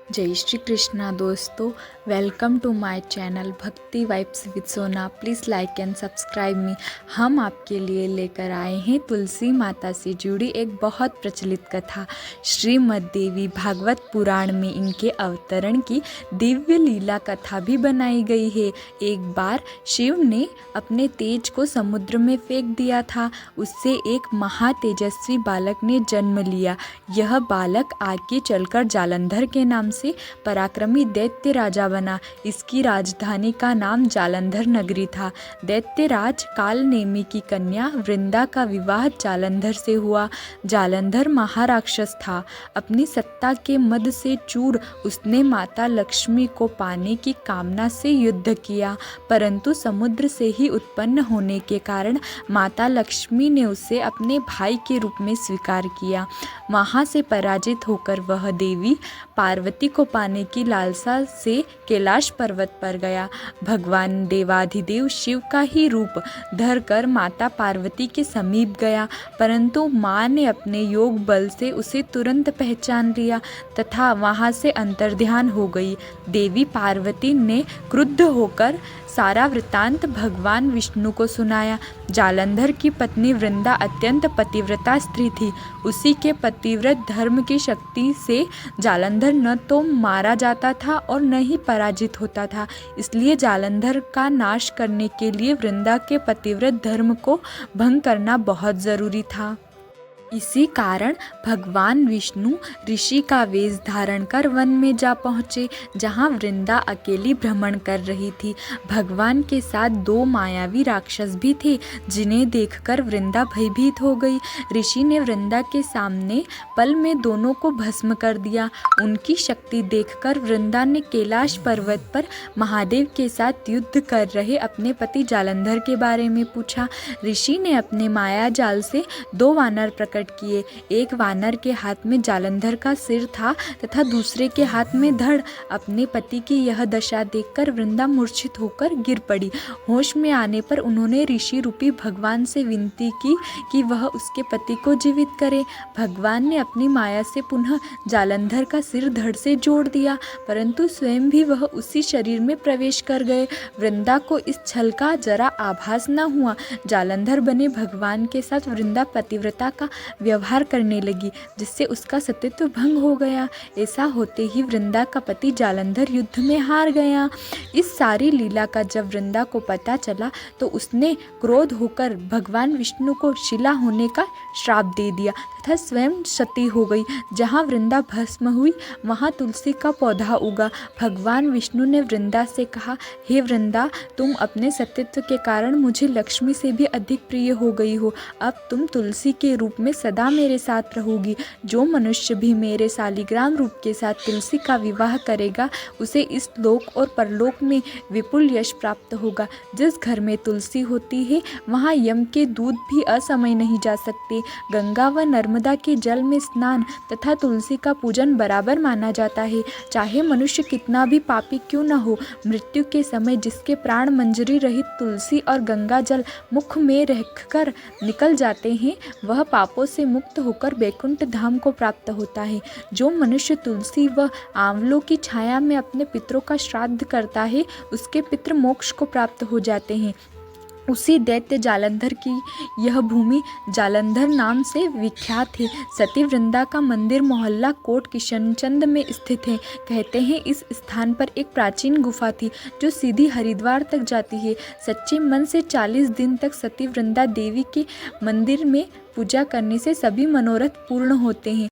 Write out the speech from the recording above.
जय श्री कृष्णा दोस्तों, welcome to my channel भक्ति वाइब्स विद सोना। प्लीज़ लाइक एंड सब्सक्राइब मी। हम आपके लिए लेकर आए हैं तुलसी माता से जुड़ी एक बहुत प्रचलित कथा। श्रीमद् देवी भागवत पुराण में इनके अवतरण की दिव्य लीला कथा भी बनाई गई है। एक बार शिव ने अपने तेज को समुद्र में फेंक दिया था। उससे एक महातेजस्वी बालक ने जन्म लिया। यह बालक आगे चलकर जालंधर के नाम से पराक्रमी दैत्य राजा बना। इसकी राजधानी का नाम जालंधर नगरी था। दैत्यराज कालनेमी की कन्या वृंदा का विवाह जालंधर से हुआ। जालंधर महाराक्षस था। अपनी सत्ता के मद से चूर उसने माता लक्ष्मी को पाने की कामना से युद्ध किया, परंतु समुद्र से ही उत्पन्न होने के कारण माता लक्ष्मी ने उसे अपने भाई के रूप में स्वीकार किया। वहाँ से पराजित होकर वह देवी पार्वती को पाने की लालसा से कैलाश पर्वत पर गया। भगवान देवाधिदेव शिव का ही रूप धरकर माता पार्वती के समीप गया, परंतु माँ ने अपने योग बल से उसे तुरंत पहचान लिया तथा वहाँ से अंतर्ध्यान हो गई। देवी पार्वती ने क्रुद्ध होकर सारा वृतांत भगवान विष्णु को सुनाया। जालंधर की पत्नी वृंदा अत्यंत पतिव्रता स्त्री थी। उसी के पतिव्रत धर्म की शक्ति से जालंधर न तो मारा जाता था और न ही पराजित होता था। इसलिए जालंधर का नाश करने के लिए वृंदा के पतिव्रत धर्म को भंग करना बहुत ज़रूरी था। इसी कारण भगवान विष्णु ऋषि का वेश धारण कर वन में जा पहुँचे, जहाँ वृंदा अकेली भ्रमण कर रही थी। भगवान के साथ दो मायावी राक्षस भी थे, जिन्हें देखकर वृंदा भयभीत हो गई। ऋषि ने वृंदा के सामने पल में दोनों को भस्म कर दिया। उनकी शक्ति देखकर वृंदा ने कैलाश पर्वत पर महादेव के साथ युद्ध कर रहे अपने पति जालंधर के बारे में पूछा। ऋषि ने अपने माया जाल से दो वानर प्रकट किए। एक वानर के हाथ में जालंधर का सिर था तथा दूसरे के हाथ में धड़। अपने पति की यह दशा देखकर वृंदा मूर्छित होकर गिर पड़ी। होश में आने पर उन्होंने ऋषि रूपी भगवान से विनती की कि वह उसके पति को जीवित करे। भगवान ने अपनी माया से पुनः जालंधर का सिर धड़ से जोड़ दिया, परंतु स्वयं भी वह उसी शरीर में प्रवेश कर गए। वृंदा को इस छल का जरा आभास न हुआ। जालंधर बने भगवान के साथ वृंदा पतिव्रता का व्यवहार करने लगी, जिससे उसका सतीत्व भंग हो गया। ऐसा होते ही वृंदा का पति जालंधर युद्ध में हार गया। इस सारी लीला का जब वृंदा को पता चला तो उसने क्रोध होकर भगवान विष्णु को शिला होने का श्राप दे दिया तथा स्वयं सती हो गई। जहाँ वृंदा भस्म हुई वहाँ तुलसी का पौधा उगा। भगवान विष्णु ने वृंदा से कहा, हे वृंदा, तुम अपने सतीत्व के कारण मुझे लक्ष्मी से भी अधिक प्रिय हो गई हो। अब तुम तुलसी के रूप में सदा मेरे साथ रहोगी। जो मनुष्य भी मेरे शालिग्राम रूप के साथ तुलसी का विवाह करेगा, उसे इस लोक और परलोक में विपुल यश प्राप्त होगा। जिस घर में तुलसी होती है वहाँ यम के दूत भी असमय नहीं जा सकते। गंगा व नर्मदा के जल में स्नान तथा तुलसी का पूजन बराबर माना जाता है। चाहे मनुष्य कितना भी पापी क्यों न हो, मृत्यु के समय जिसके प्राण मंजरी रहित तुलसी और गंगा जल मुख में रखकर निकल जाते हैं, वह पापों से मुक्त होकर बैकुंठ धाम को प्राप्त होता है। जो मनुष्य तुलसी व आंवलों की छाया में अपने पितरों का श्राद्ध करता है, उसके पितृ मोक्ष को प्राप्त हो जाते हैं। उसी दैत्य जालंधर की यह भूमि जालंधर नाम से विख्यात है। सती वृंदा का मंदिर मोहल्ला कोट किशनचंद में स्थित है। कहते हैं इस स्थान पर एक प्राचीन गुफा थी जो सीधी हरिद्वार तक जाती है। सच्चे मन से 40 दिन तक सती वृंदा देवी के मंदिर में पूजा करने से सभी मनोरथ पूर्ण होते हैं।